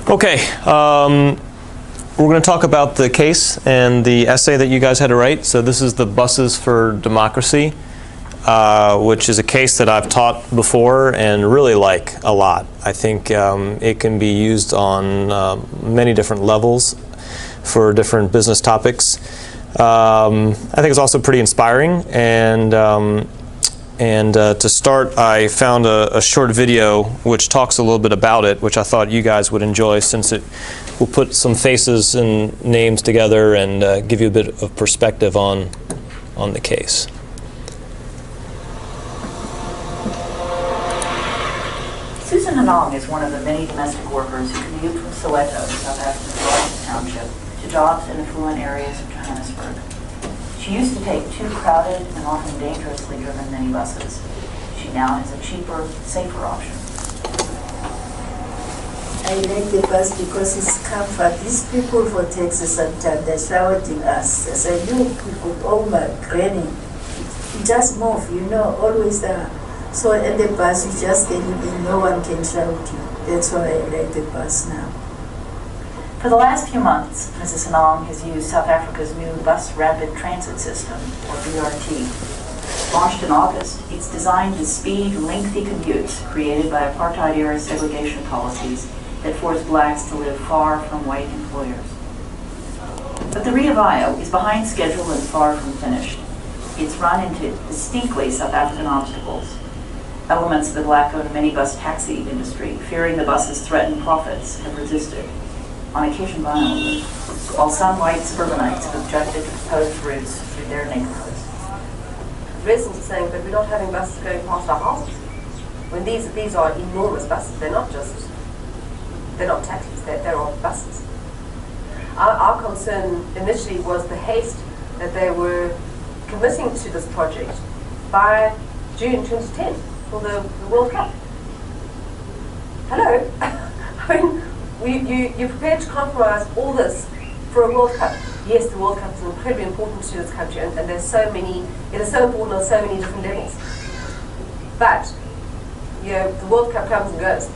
Okay, we're going to talk about the case and the essay that you guys had to write. So this is the Buses for Democracy, which is a case that I've taught before and really like a lot. I think it can be used on many different levels for different business topics. I think it's also pretty inspiring, and to start, I found a short video which talks a little bit about it, which I thought you guys would enjoy, since it will put some faces and names together and give you a bit of perspective on the case. Susan Hanong is one of the many domestic workers who commute from Soweto, South Africa's largest township, to jobs in affluent areas of Johannesburg. She used to take two crowded and often dangerously driven minibuses. She now has a cheaper, safer option. I like the bus because it's comfort. These people for taxi sometimes they're shouting us. They say, you people, oh my granny, just move, you know, always there. So in the bus you just get in, no one can shout you. That's why I like the bus now. For the last few months, Mrs. Hanong has used South Africa's new Bus Rapid Transit System, or BRT. Launched in August, it's designed to speed lengthy commutes created by apartheid-era segregation policies that force blacks to live far from white employers. But the Rea Vaya is behind schedule and far from finished. It's run into distinctly South African obstacles. Elements of the black-owned minibus taxi industry, fearing the bus's threatened profits, have resisted, on occasion violently, while some white suburbanites have objected to proposed routes through their neighborhoods. Residents are saying that we're not having buses going past our houses. When these are enormous buses, they're not taxis, they're all buses. Our concern initially was the haste that they were committing to this project by June 2010 for the World Cup. Hello? I mean, you're prepared to compromise all this for a World Cup. Yes, the World Cup is incredibly important to this country, and there's so many, it is so important on so many different levels. But, you know, the World Cup comes and goes.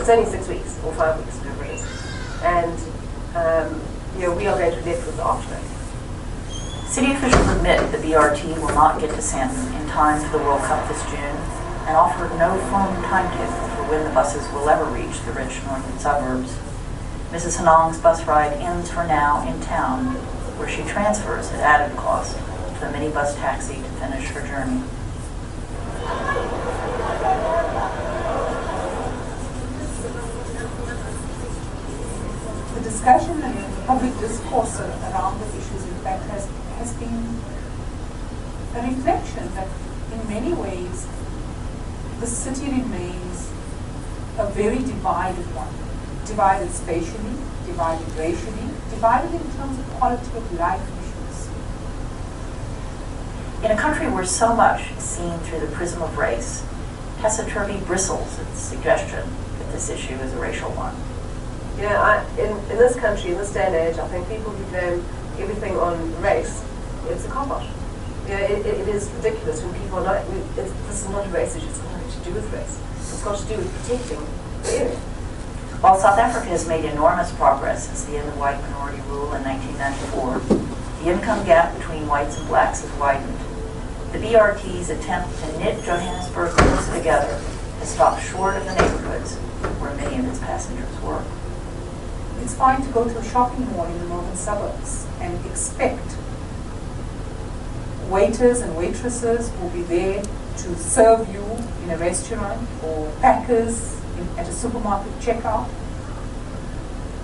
It's only 6 weeks, or 5 weeks, whatever it is. And, you know, we are going to live with the aftermath. City officials admit the BRT will not get to Sandton in time for the World Cup this June, and offered no firm timetable for when the buses will ever reach the rich northern suburbs. Mrs. Hanong's bus ride ends for now in town, where she transfers at added cost to the minibus taxi to finish her journey. The discussion and public discourse around the issues, in fact, has been a reflection that in many ways the city remains a very divided one. Divided spatially, divided racially, divided in terms of quality of life issues. In a country where so much is seen through the prism of race, Tessa Turvey bristles at the suggestion that this issue is a racial one. You know, in this country, in this day and age, I think people who blame everything on race, it's a cop-out. You know, it is ridiculous when people are not, this is not a race issue, it's got nothing to do with race. It's got to do with protecting the area. While South Africa has made enormous progress since the end of white minority rule in 1994, the income gap between whites and blacks has widened. The BRT's attempt to knit Johannesburg closer together has stopped short of the neighborhoods where many of its passengers work. It's fine to go to a shopping mall in the northern suburbs and expect waiters and waitresses will be there to serve you in a restaurant, or packers at a supermarket checkout,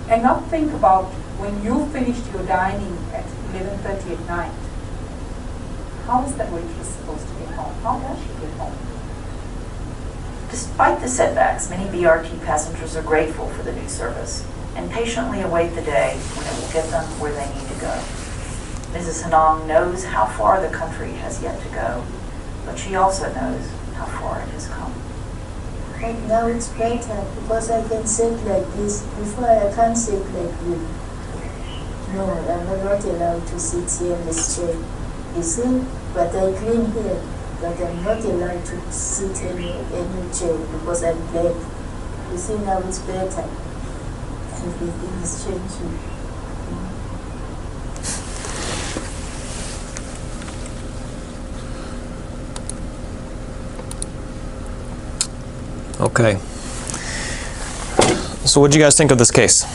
and not think about when you finished your dining at 11:30 at night, how is that waitress supposed to get home? How does she get home? Despite the setbacks, many BRT passengers are grateful for the new service and patiently await the day when it will get them where they need to go. Mrs. Hanong knows how far the country has yet to go, but she also knows how far it has come. But now it's better because I can sit like this. Before I can't sit like this. No, I'm not allowed to sit here in this chair. You see, but I clean here. But I'm not allowed to sit in any chair because I'm black. You see, now it's better. everything is changing. Okay. So what do you guys think of this case?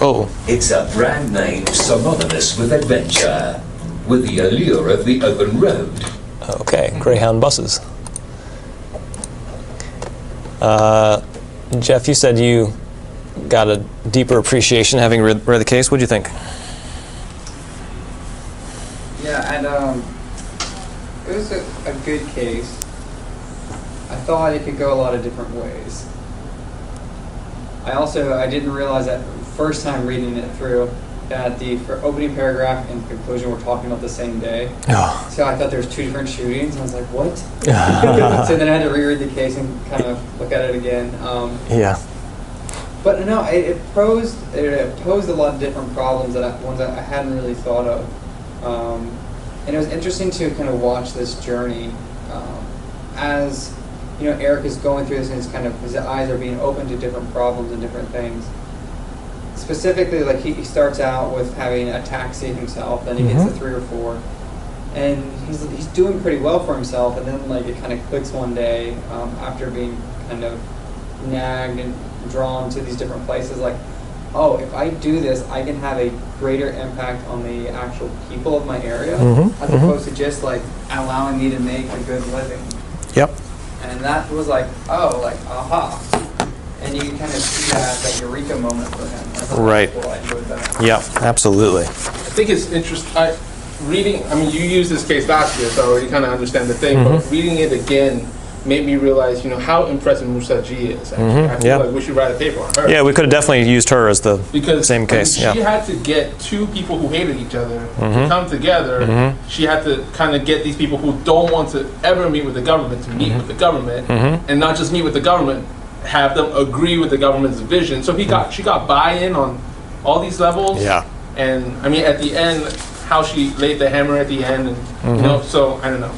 Oh, It's a brand name synonymous with adventure, with the allure of the open road. okay, Greyhound buses. Jeff, you said you got a deeper appreciation having read the case. What do you think? Yeah, and it was a good case. I thought it could go a lot of different ways. I didn't realize that first time reading it through that the opening paragraph and conclusion were talking about the same day. Oh. So I thought there was 2 different shootings. I was like, what? So then I had to reread the case and kind of look at it again. Yeah. But no, it posed a lot of different problems ones that I hadn't really thought of. And it was interesting to kind of watch this journey as Eric is going through this, and his eyes are being open to different problems and different things. Specifically, like he starts out with having a taxi himself, then he gets to 3 or 4, and he's doing pretty well for himself. And then like it kind of clicks one day after being kind of nagged and drawn to these different places, like, oh, if I do this, I can have a greater impact on the actual people of my area, as opposed to just like allowing me to make a good living. Yep. And that was like, oh, like, aha. And you can kind of see that eureka moment for him. I thought Right. that was cool. I enjoyed that. Yeah, absolutely. I think it's interesting. Reading, I mean, you used this case last year, so I already kind of understand the thing, but reading it again made me realize, how impressive Musa G is. Actually. I feel like we should write a paper on her. Yeah, we could have definitely used her as the same case. She had to get 2 people who hated each other to come together. She had to kind of get these people who don't want to ever meet with the government to meet with the government, and not just meet with the government, have them agree with the government's vision. So she got buy-in on all these levels. Yeah. And I mean, at the end, how she laid the hammer at the end, and so I don't know.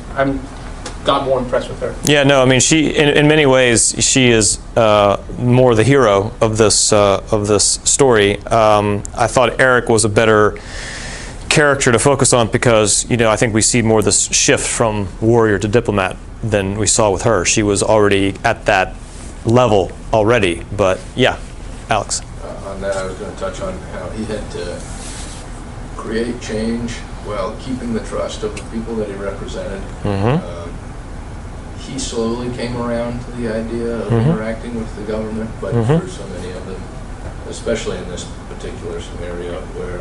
Got more impressed with her. Yeah, no, I mean, she in many ways she is more the hero of this story. I thought Eric was a better character to focus on because I think we see more this shift from warrior to diplomat than we saw with her. She was already at that level already. But yeah, Alex. On that, I was going to touch on how he had to create change while keeping the trust of the people that he represented. He slowly came around to the idea of interacting with the government, but for so many of them, especially in this particular scenario where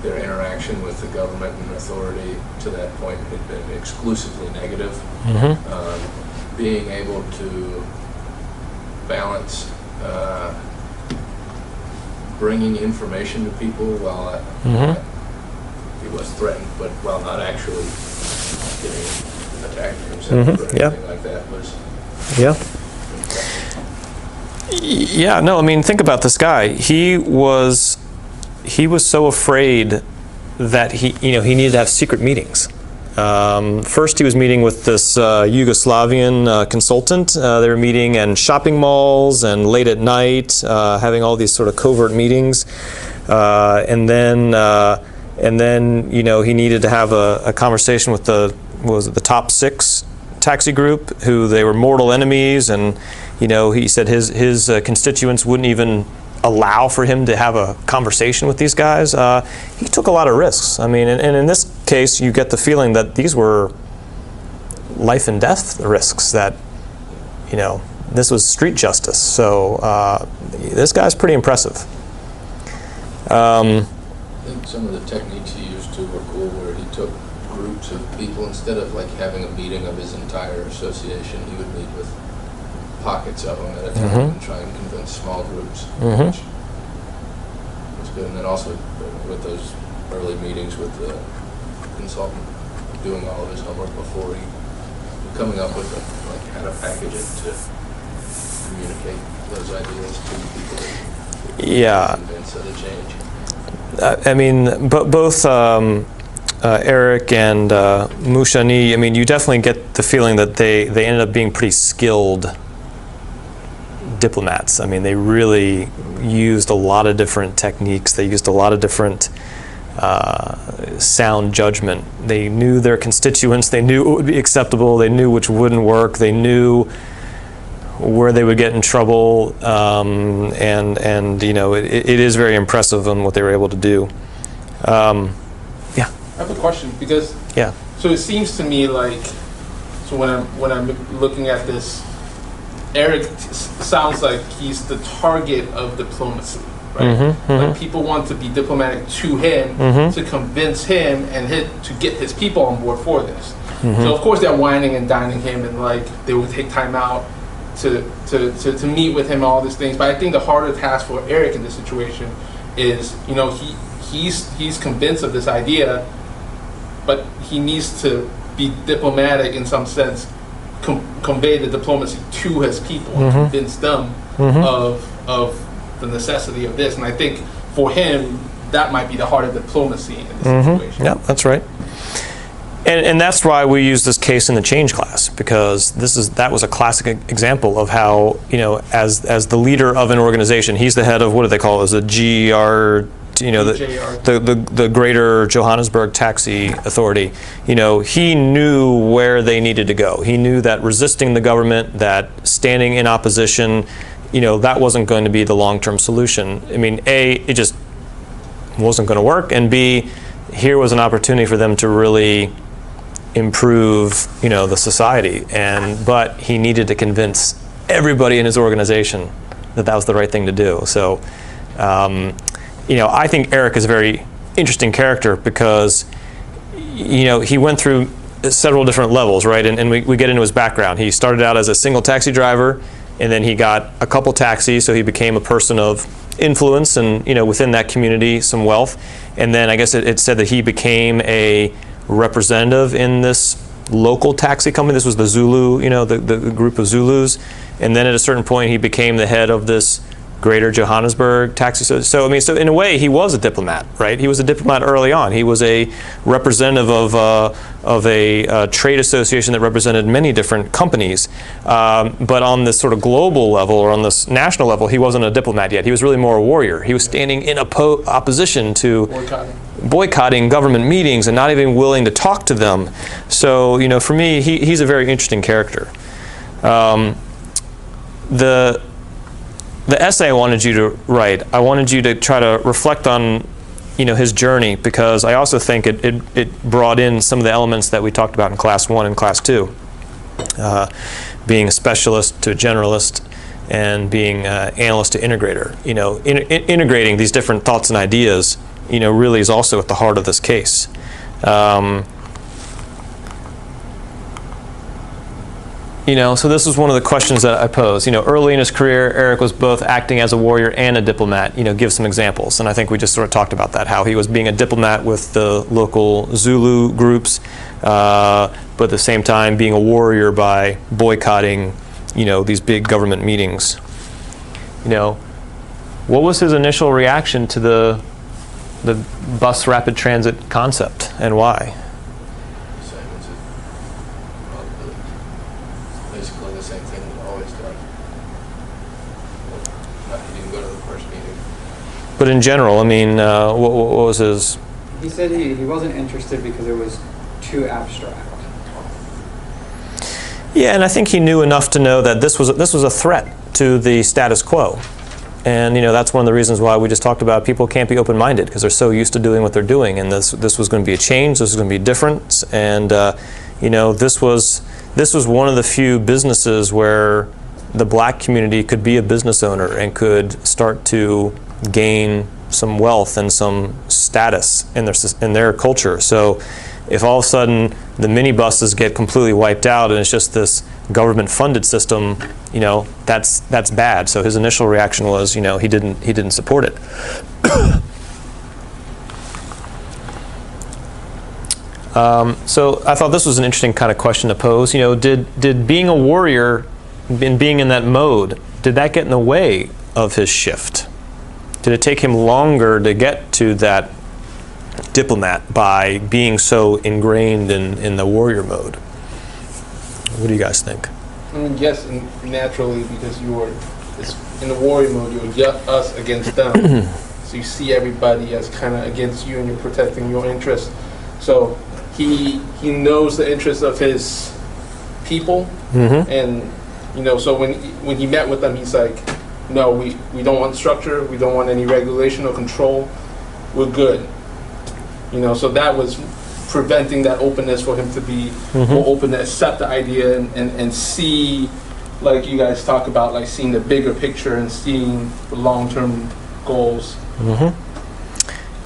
their interaction with the government and authority to that point had been exclusively negative, being able to balance bringing information to people while he was threatened, but while not actually getting attacked himself or anything like that was. Yeah, no, I mean, think about this guy. He was so afraid that he needed to have secret meetings. First, he was meeting with this Yugoslavian consultant. They were meeting in shopping malls and late at night, having all these sort of covert meetings. And then he needed to have a conversation with the top 6 taxi group, who they were mortal enemies, and he said his constituents wouldn't even allow for him to have a conversation with these guys. He took a lot of risks. I mean, and in this case, you get the feeling that these were life and death risks, that this was street justice. So this guy's pretty impressive. I think some of the techniques he used too were cool, where he took groups of people, instead of like having a meeting of his entire association, he would meet with pockets of them at a time and try and convince small groups, which was good. And then also with those early meetings with the consultant, doing all of his homework before he coming up with how to package it to communicate those ideas to people that convince of the change. I mean, both Eric and Mushani, I mean, you definitely get the feeling that they ended up being pretty skilled diplomats. I mean, they really used a lot of different techniques. They used a lot of different sound judgment. They knew their constituents. They knew what would be acceptable. They knew which wouldn't work. They knew where they would get in trouble. And you know, it is very impressive on what they were able to do. Yeah. I have a question because Yeah. so it seems to me like, so when I'm looking at this, Eric sounds like he's the target of diplomacy, right? Like people want to be diplomatic to him to convince him and to get his people on board for this. So of course they're whining and dining him, and like they would take time out to meet with him and all these things. But I think the harder task for Eric in this situation is, you know, he's convinced of this idea, but he needs to be diplomatic in some sense, convey the diplomacy to his people and convince them of the necessity of this. And I think for him, that might be the heart of diplomacy in this situation. Yeah, that's right. And that's why we use this case in the change class, because that was a classic example of how, you know, as the leader of an organization, he's the head of, what do they call it, as a GR, you know, the Greater Johannesburg Taxi Authority. You know, he knew where they needed to go. He knew that resisting the government, that standing in opposition, you know, that wasn't going to be the long-term solution. I mean, A, it just wasn't going to work, and B, here was an opportunity for them to really improve, you know, the society. But he needed to convince everybody in his organization that that was the right thing to do. So, you know, I think Eric is a very interesting character because, you know, he went through several different levels, right? And we get into his background. He started out as a single taxi driver, and then he got a couple taxis, so he became a person of influence and, you know, within that community, some wealth. And then I guess it said that he became a representative in this local taxi company. This was the Zulu, you know, the group of Zulus. And then at a certain point, he became the head of this Greater Johannesburg Taxi. So I mean, so in a way, he was a diplomat, right? He was a diplomat early on. He was a representative of a trade association that represented many different companies. But on this sort of global level, or on this national level, he wasn't a diplomat yet. He was really more a warrior. He was standing in opposition to boycotting government meetings and not even willing to talk to them. So, you know, for me, he's a very interesting character. The essay I wanted you to write, I wanted you to try to reflect on, you know, his journey, because I also think it brought in some of the elements that we talked about in Class 1 and Class 2. Being a specialist to a generalist, and being analyst to integrator. You know, integrating these different thoughts and ideas, you know, really is also at the heart of this case. You know, so this was one of the questions that I posed. You know, early in his career, Eric was both acting as a warrior and a diplomat. You know, give some examples. And I think we just sort of talked about that, how he was being a diplomat with the local Zulu groups, but at the same time being a warrior by boycotting, you know, these big government meetings. You know, what was his initial reaction to the bus rapid transit concept, and why? Basically the same thing we've always done. He didn't go to the first meeting. But in general, I mean, what was his? He said he wasn't interested because it was too abstract. Yeah, and I think he knew enough to know that this was a threat to the status quo. And, you know, that's one of the reasons why we just talked about people can't be open-minded, because they're so used to doing what they're doing. And this was going to be a change. This was going to be different. And, you know, this was one of the few businesses where the black community could be a business owner and could start to gain some wealth and some status in their culture. So if all of a sudden the minibuses get completely wiped out and it's just this government-funded system, you know, that's bad. So his initial reaction was, you know, he didn't support it. So I thought this was an interesting kind of question to pose. You know, did being a warrior and being in that mode, did that get in the way of his shift? Did it take him longer to get to that diplomat by being so ingrained in the warrior mode? What do you guys think? I mean, yes, and naturally, because you were it's in the warrior mode. You're us against them. So you see everybody as kind of against you, and you're protecting your interests. So he knows the interests of his people, and so when he met with them, he's like, no, we don't want structure, we don't want any regulation or control, we're good. So that was preventing that openness for him to be more open to accept the idea and see, like you guys talk about, like seeing the bigger picture and seeing the long-term goals.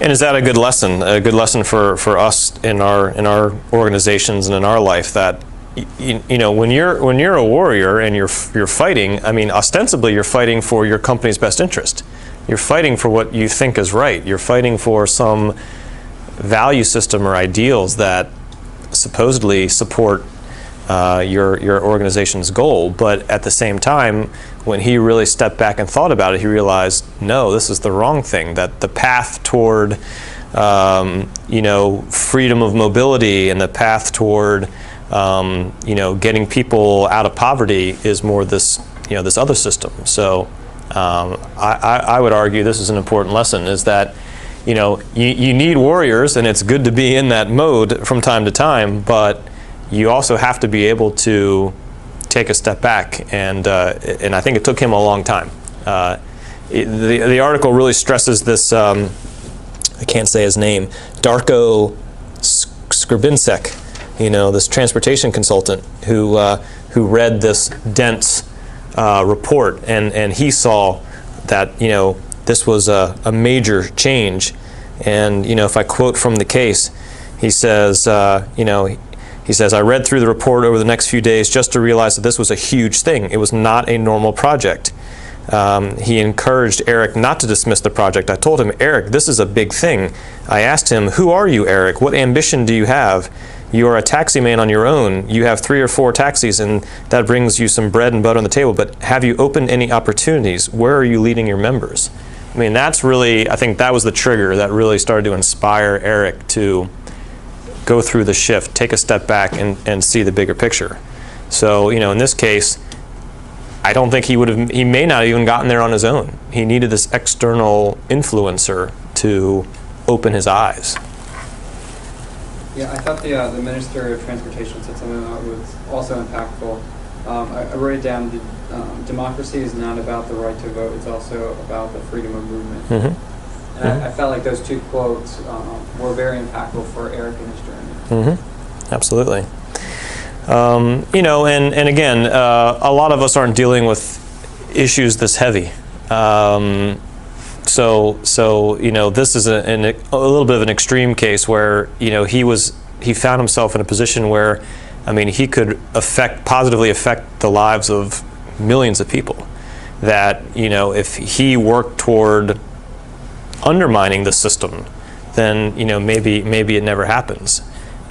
And is that a good lesson? A good lesson for us in our organizations and in our life, that when you're a warrior and you're fighting, I mean, ostensibly you're fighting for your company's best interest. You're fighting for what you think is right. You're fighting for some value system or ideals that supposedly support your organization's goal. But at the same time, when he really stepped back and thought about it, he realized, no, this is the wrong thing. That the path toward freedom of mobility and the path toward getting people out of poverty is more this other system. So I would argue this is an important lesson, is that you need warriors, and it's good to be in that mode from time to time, but you also have to be able to take a step back, and I think it took him a long time. The article really stresses this, I can't say his name, Darko Skrbinček, this transportation consultant who read this dense report, and he saw that this was a major change. And if I quote from the case, he says, he says, I read through the report over the next few days just to realize that this was a huge thing. It was not a normal project. He encouraged Eric not to dismiss the project. I told him, Eric, this is a big thing. I asked him, who are you, Eric? What ambition do you have? You are a taxi man on your own. You have 3 or 4 taxis, and that brings you some bread and butter on the table. But have you opened any opportunities? Where are you leading your members? I mean, that's really, I think that was the trigger that really started to inspire Eric to go through the shift, take a step back, and see the bigger picture. So, in this case, I don't think he may not have even gotten there on his own. He needed this external influencer to open his eyes. Yeah, I thought the Minister of Transportation said something that was also impactful. I wrote it down. Democracy is not about the right to vote. It's also about the freedom of movement. And I felt like those 2 quotes were very impactful for Eric in his journey. Absolutely. And again, a lot of us aren't dealing with issues this heavy. So this is a little bit of an extreme case where he found himself in a position where, I mean, he could positively affect the lives of millions of people. That if he worked toward undermining the system, then maybe it never happens.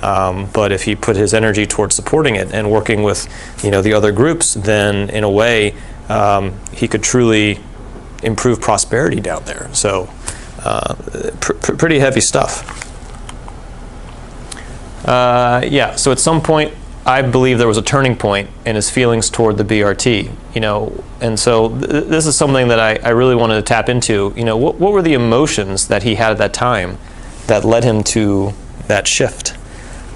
But if he put his energy towards supporting it and working with the other groups, then in a way he could truly improve prosperity down there. So pretty heavy stuff. So at some point I believe there was a turning point in his feelings toward the BRT, and so this is something that I really wanted to tap into. What were the emotions that he had at that time that led him to that shift?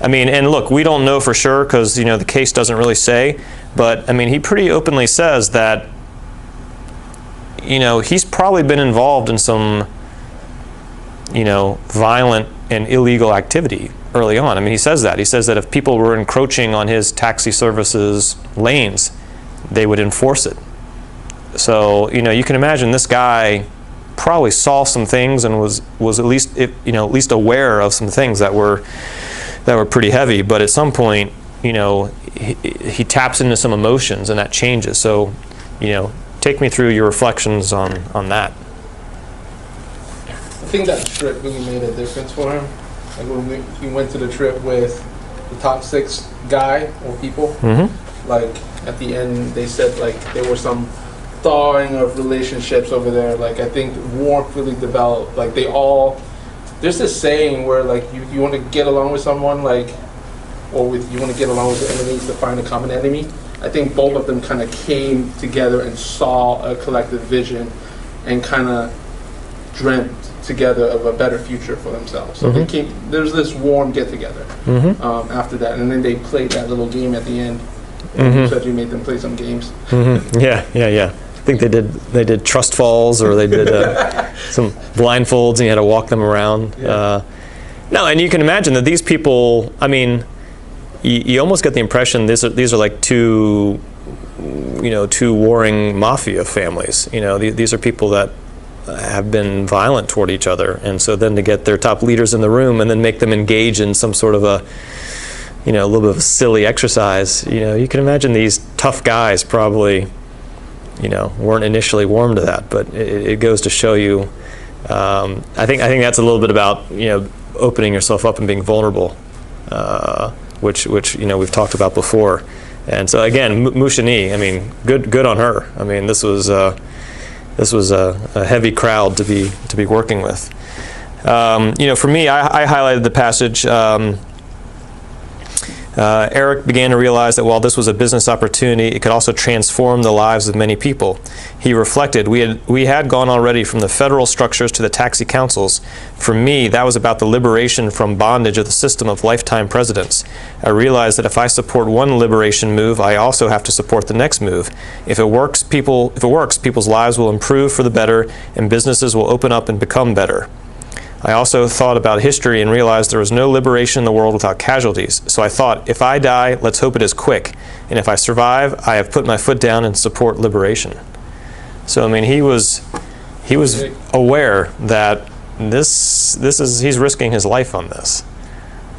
I mean, and look, we don't know for sure because, the case doesn't really say, but I mean, he pretty openly says that, he's probably been involved in some, violent and illegal activity early on. I mean, he says that. He says that if people were encroaching on his taxi services lanes, they would enforce it. So, you can imagine this guy probably saw some things and was at least aware of some things that were pretty heavy. But at some point, he taps into some emotions and that changes. So, take me through your reflections on that. I think that trip really made a difference for him. Like when he went to the trip with the top 6 guy or people, like at the end they said like there was some thawing of relationships over there. Like I think warmth really developed. Like there's this saying where like you want to get along with someone, like, or you want to get along with the enemies to find a common enemy. I think both of them kind of came together and saw a collective vision and kind of dreamt together of a better future for themselves. So they came, there's this warm get-together after that, and then they played that little game at the end. You said you made them play some games. Yeah. I think they did trust falls, or they did some blindfolds, and you had to walk them around. No, and you can imagine that these people, I mean, you almost get the impression these are like two warring mafia families. These are people that have been violent toward each other, and so then to get their top leaders in the room and then make them engage in some sort of a little bit of a silly exercise, you can imagine these tough guys probably weren't initially warm to that, but it goes to show you, I think that's a little bit about opening yourself up and being vulnerable, which we've talked about before. And so again, Mushani, I mean, good on her. I mean, this was a heavy crowd to be working with. For me, I highlighted the passage. Eric began to realize that while this was a business opportunity, it could also transform the lives of many people. He reflected, we had gone already from the federal structures to the taxi councils. For me, that was about the liberation from bondage of the system of lifetime presidents. I realized that if I support one liberation move, I also have to support the next move. If it works, people's lives will improve for the better, and businesses will open up and become better. I also thought about history and realized there was no liberation in the world without casualties. So I thought, if I die, let's hope it is quick. And if I survive, I have put my foot down and support liberation. So I mean, he was aware that he's risking his life on this.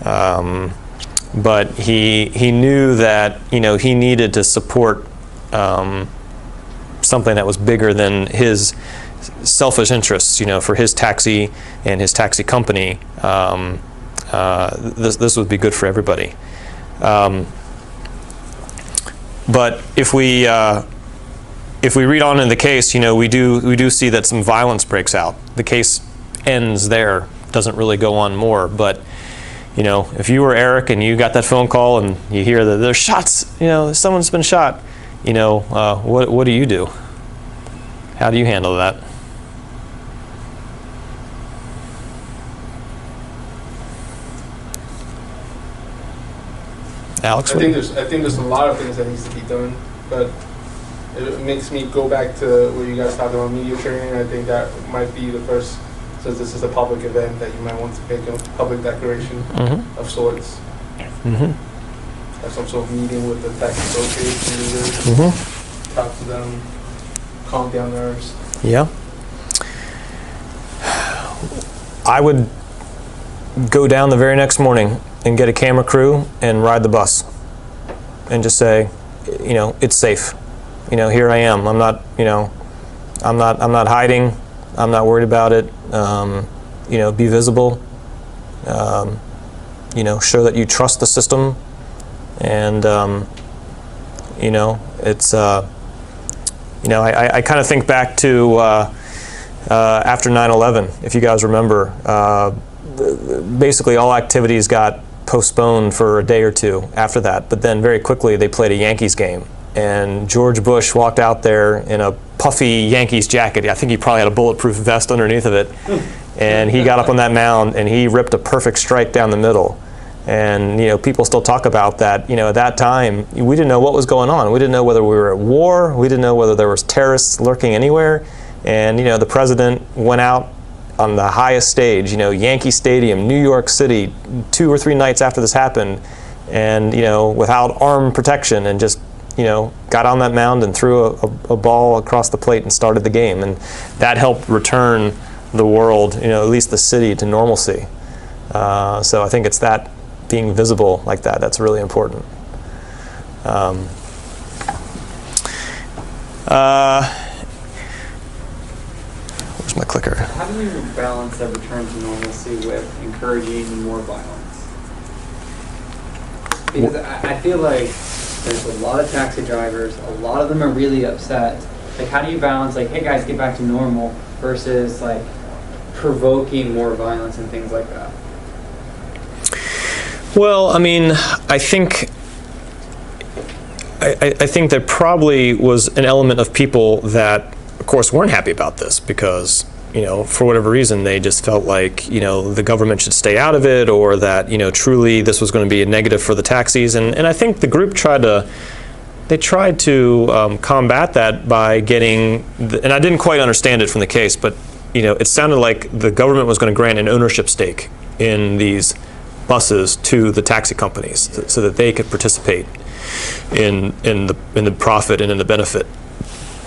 But he knew that he needed to support something that was bigger than his selfish interests, for his taxi and his taxi company. This would be good for everybody. But if we read on in the case, we do see that some violence breaks out. The case ends there, doesn't really go on more. But if you were Eric and you got that phone call and you hear that there's shots, someone's been shot, what do you do? How do you handle that? Alex? I think there's a lot of things that needs to be done, but it makes me go back to what you guys talked about, media training. I think that might be the first, since this is a public event, that you might want to make a public declaration of sorts. Have some sort of meeting with the taxi association leaders, talk to them, calm down nerves. Yeah. I would go down the very next morning and get a camera crew and ride the bus and just say, it's safe. Here I am. I'm not hiding. I'm not worried about it. Be visible. Show that you trust the system. And, it's, I kind of think back to after 9/11, if you guys remember, basically all activities got postponed for a day or two after that, but then very quickly they played a Yankees game, and George Bush walked out there in a puffy Yankees jacket. I think he probably had a bulletproof vest underneath of it, and he got up on that mound and he ripped a perfect strike down the middle. And people still talk about that. At that time, we didn't know what was going on. We didn't know whether we were at war. We didn't know whether there was terrorists lurking anywhere. And the president went out on the highest stage, Yankee Stadium, New York City, 2 or 3 nights after this happened, and without armed protection, and just got on that mound and threw a ball across the plate and started the game. And that helped return the world, at least the city, to normalcy. So I think it's that being visible like that, that's really important. Where's my clicker? How do you balance that return to normalcy with encouraging more violence? Because I feel like there's a lot of taxi drivers, a lot of them are really upset. Like, how do you balance, like, hey guys, get back to normal, versus like provoking more violence and things like that? Well, I mean, I think I think there probably was an element of people that, of course, weren't happy about this because, for whatever reason, they just felt like, the government should stay out of it, or that, truly this was going to be a negative for the taxis. And I think the group tried to combat that by getting, and I didn't quite understand it from the case, but, it sounded like the government was going to grant an ownership stake in these buses to the taxi companies so that they could participate in the profit and in the benefit.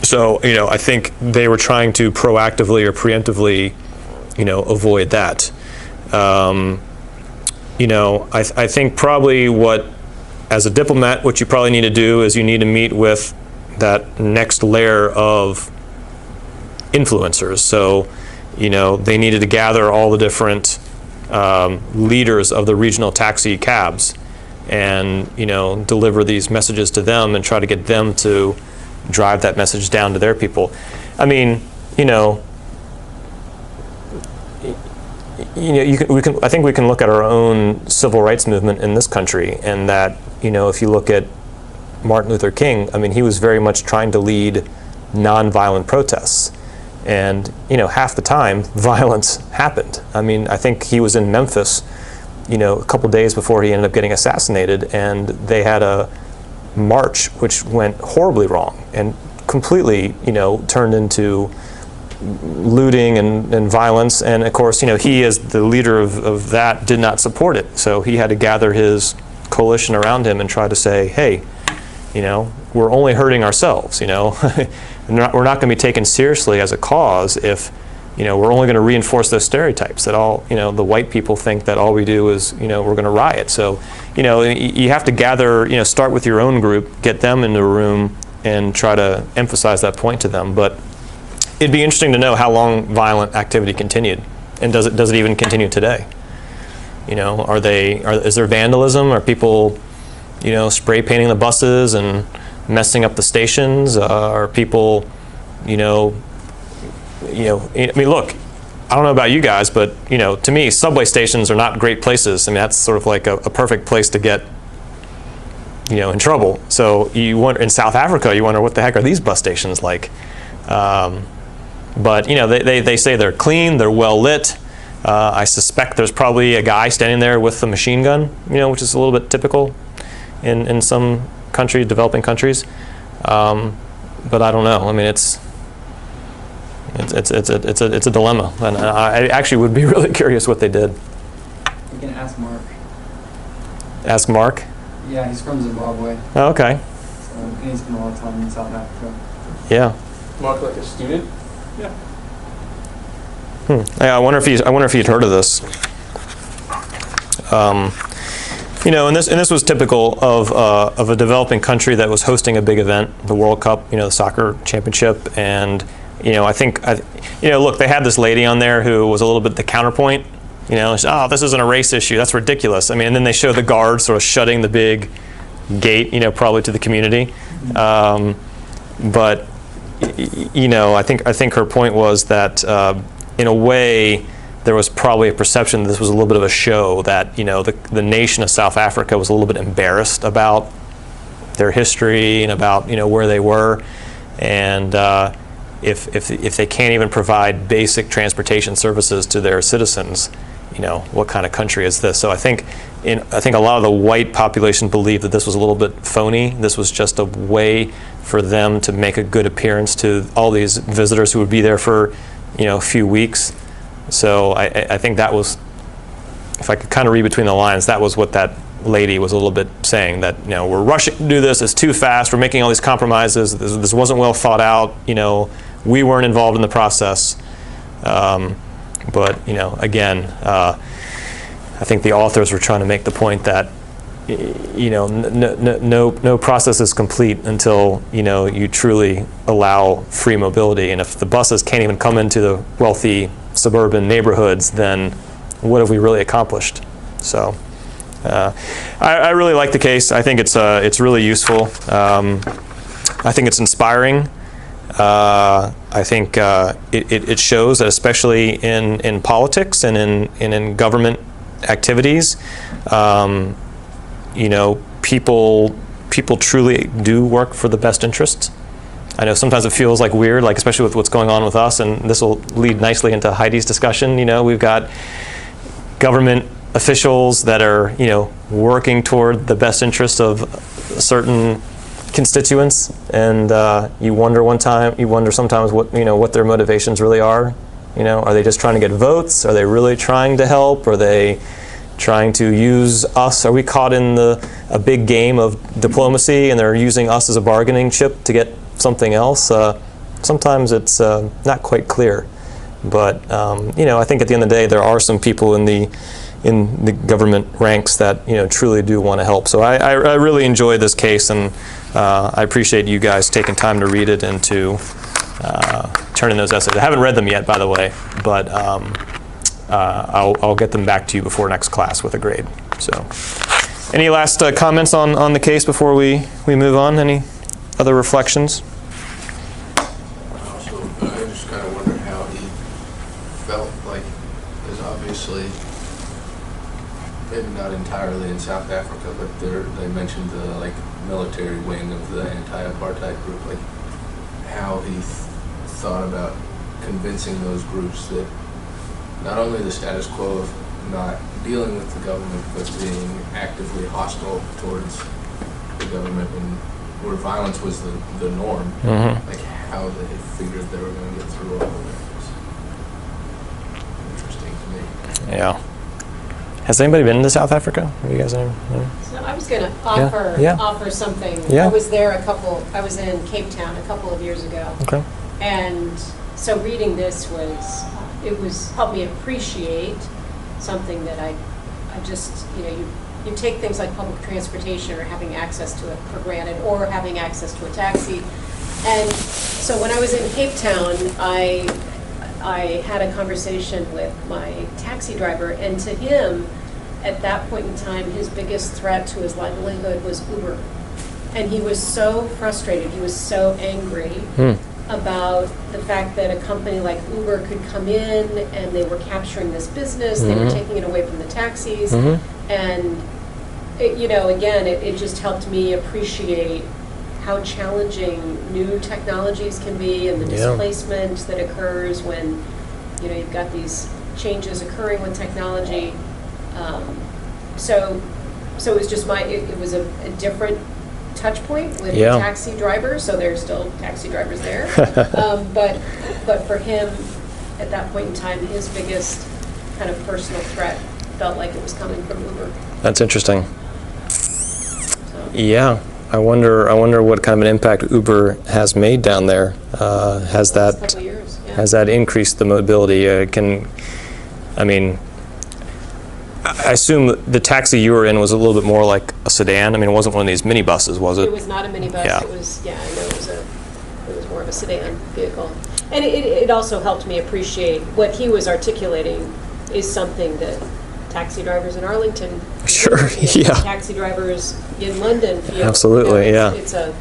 So, I think they were trying to proactively or preemptively, avoid that. I think probably as a diplomat, what you probably need to do is you need to meet with that next layer of influencers. So, they needed to gather all the different leaders of the regional taxi cabs and, deliver these messages to them and try to get them to drive that message down to their people. I mean, I think we can look at our own civil rights movement in this country, and that, if you look at Martin Luther King, I mean, he was very much trying to lead nonviolent protests. And, half the time, violence happened. I mean, I think he was in Memphis, a couple days before he ended up getting assassinated, and they had a march which went horribly wrong and completely, turned into looting and violence. And of course, he, as the leader of that, did not support it. So he had to gather his coalition around him and try to say, hey, we're only hurting ourselves, we're not going to be taken seriously as a cause if, we're only going to reinforce those stereotypes that all, the white people think that all we do is, we're going to riot. So, you have to gather, start with your own group, get them into a room and try to emphasize that point to them. But it'd be interesting to know how long violent activity continued, and does it even continue today? Is there vandalism? Are people, spray painting the buses and messing up the stations? Are people, I mean, look, I don't know about you guys, but, to me, subway stations are not great places. I mean, that's sort of like a perfect place to get, in trouble. So you wonder, in South Africa, you wonder what the heck are these bus stations like? But, they say they're clean, they're well lit. I suspect there's probably a guy standing there with a machine gun, which is a little bit typical in some developing countries. But I don't know. I mean, it's a dilemma, and I actually would be really curious what they did. You can ask Mark. Ask Mark? Yeah, he's from Zimbabwe. Oh, okay. So he spent a lot of time in South Africa. Yeah. Mark, like a student? Yeah. Yeah, I wonder if he'd heard of this. And this was typical of a developing country that was hosting a big event, the World Cup, the soccer championship, and I think look, they had this lady on there who was a little bit the counterpoint. Oh, this isn't a race issue. That's ridiculous. I mean, and then they show the guards sort of shutting the big gate, probably to the community. But I think her point was that in a way there was probably a perception that this was a little bit of a show, that the nation of South Africa was a little bit embarrassed about their history and about where they were, and if they can't even provide basic transportation services to their citizens, what kind of country is this? So I think a lot of the white population believed that this was a little bit phony. This was just a way for them to make a good appearance to all these visitors who would be there for a few weeks. So I think that was, if I could kind of read between the lines, that was what that lady was a little bit saying, that we're rushing to do this, it's too fast, we're making all these compromises, this wasn't well thought out, we weren't involved in the process. But again, I think the authors were trying to make the point that no process is complete until you truly allow free mobility, and if the buses can't even come into the wealthy suburban neighborhoods, then what have we really accomplished? So I really like the case. I think it's really useful. I think it's inspiring. I think it shows that, especially in politics and in government activities, people people truly do work for the best interest? I know sometimes it feels like weird, like especially with what's going on with us, and this will lead nicely into Heidi's discussion. You know, we've got government officials that are, you know, working toward the best interest of certain constituents, and you wonder sometimes what, you know, what their motivations really are. You know, are they just trying to get votes? Are they really trying to help? Are they trying to use us? Are we caught in a big game of diplomacy, and they're using us as a bargaining chip to get something else? Sometimes it's not quite clear. But you know, I think at the end of the day, there are some people in the government ranks that, you know, truly do want to help. So I really enjoy this case, and I appreciate you guys taking time to read it and to turn in those essays. I haven't read them yet, by the way, but I'll get them back to you before next class with a grade. So, any last comments on the case before we move on? Any other reflections? Also, I just kind of wonder how he felt, like, because obviously, maybe not entirely in South Africa, but they mentioned the like military wing of the anti-apartheid group, like how he thought about convincing those groups that not only the status quo of not dealing with the government, but being actively hostile towards the government, and where violence was the norm, like how they figured they were going to get through all of it was interesting to me. Yeah. Has anybody been to South Africa? Have you guys ever? So I was going to offer something. Yeah. I was in Cape Town a couple of years ago. Okay. And so reading this helped me appreciate something that I just, you know, you take things like public transportation or having access to it for granted, or having access to a taxi. And so when I was in Cape Town, I had a conversation with my taxi driver, and to him, at that point in time, his biggest threat to his livelihood was Uber. And he was so frustrated, he was so angry about the fact that a company like Uber could come in and they were capturing this business, they were taking it away from the taxis, and it, you know, again, it just helped me appreciate how challenging new technologies can be, and the displacement that occurs when, you know, you've got these changes occurring with technology. So it was just it was a different touch point with the taxi drivers, so there's still taxi drivers there. But for him, at that point in time, his biggest kind of personal threat felt like it was coming from Uber. That's interesting. Yeah, I wonder what kind of an impact Uber has made down there. Has that increased the mobility? I assume the taxi you were in was a little bit more like a sedan. I mean, it wasn't one of these minibuses, was it? It was not a minibus. Yeah. It was, I know it was more of a sedan vehicle. And it also helped me appreciate what he was articulating is something that taxi drivers in Arlington, taxi drivers in London feel. Absolutely, it's a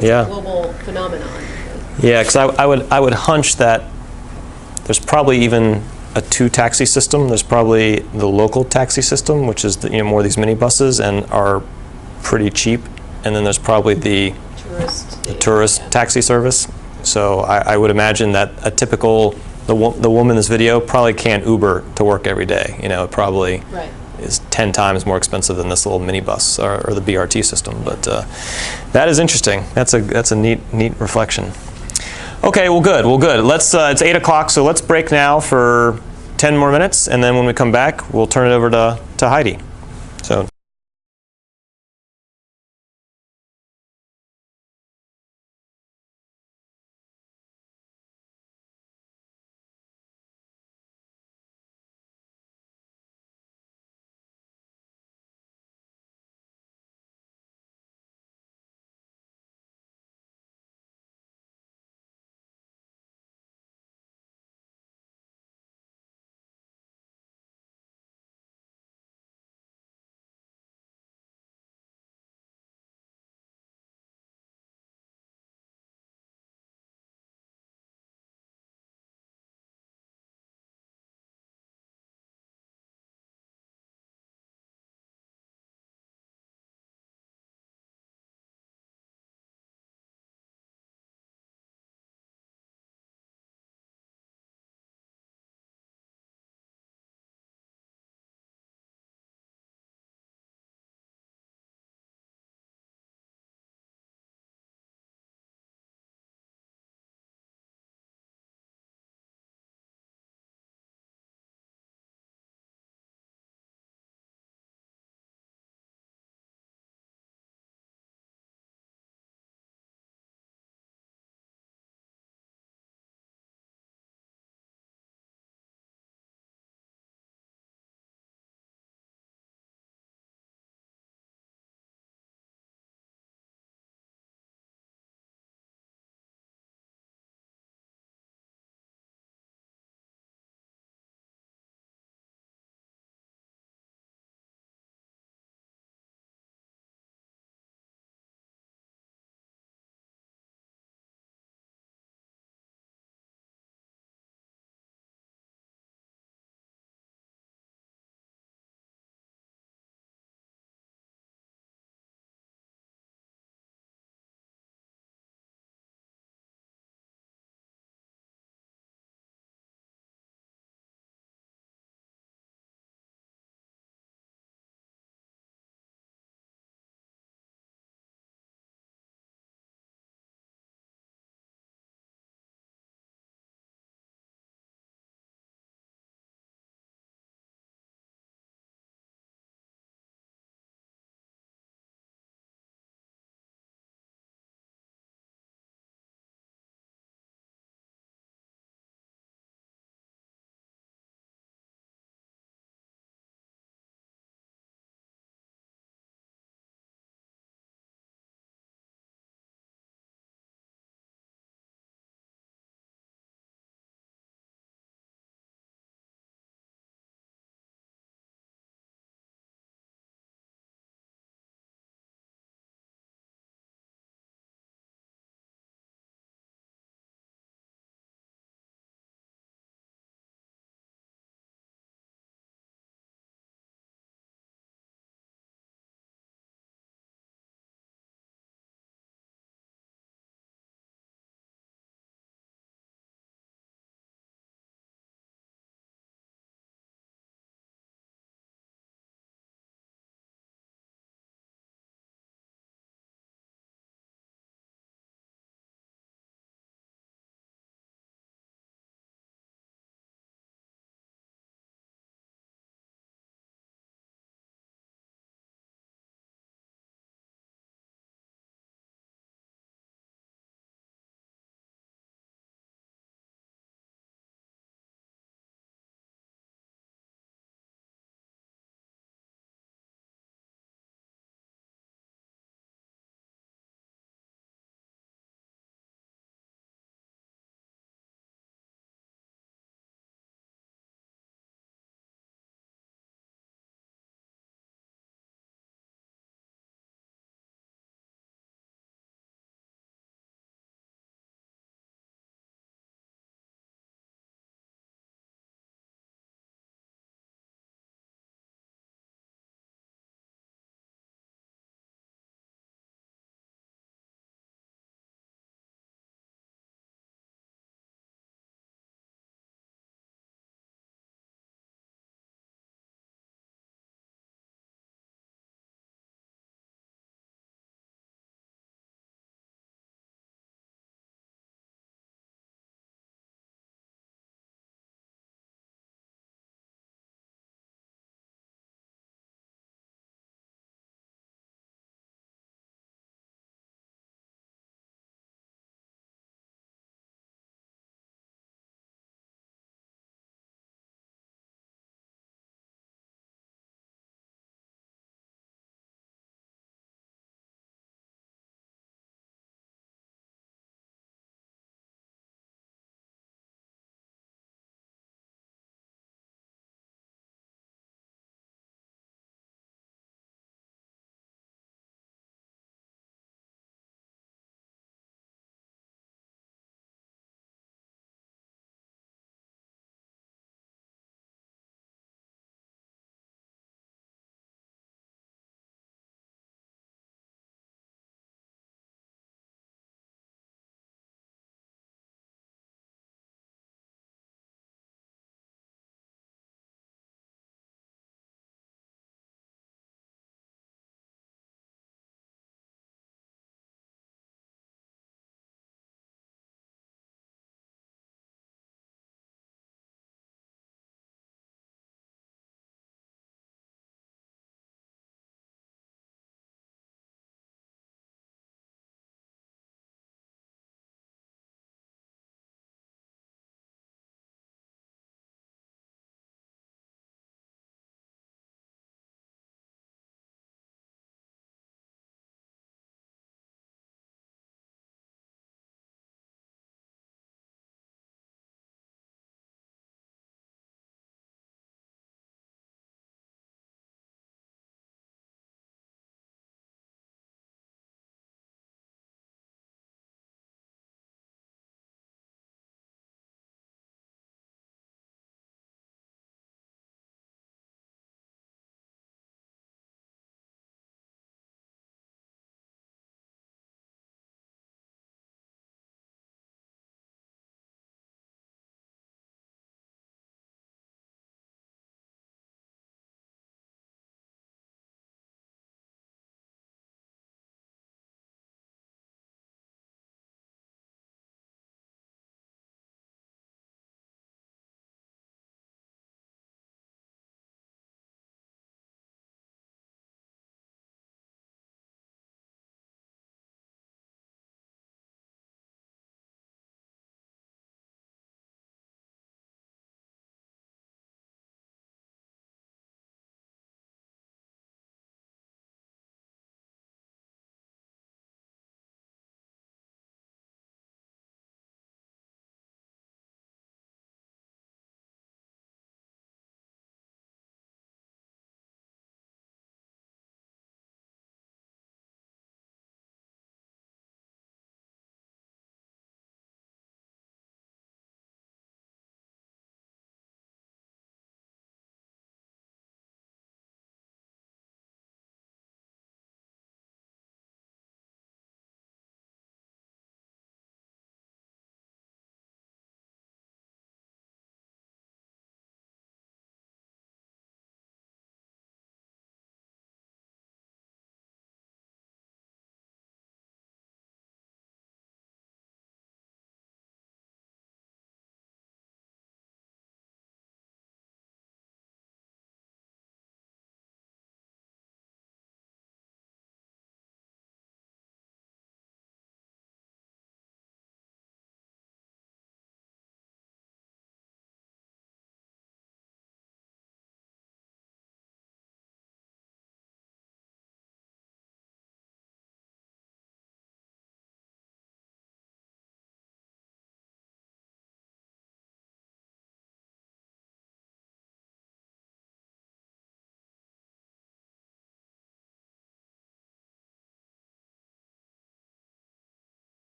global phenomenon. Yeah, because I would hunch that there's probably even a two-taxi system. There's probably the local taxi system, which is more of these minibuses and are pretty cheap, and then there's probably the tourist taxi service. So I would imagine that a typical the woman in this video probably can't Uber to work every day. You know, it probably is 10 times more expensive than this little minibus or the BRT system. But that is interesting. That's a neat reflection. Okay, well, good. Let's. It's 8 o'clock, so let's break now for 10 more minutes, and then when we come back, we'll turn it over to Heidi. So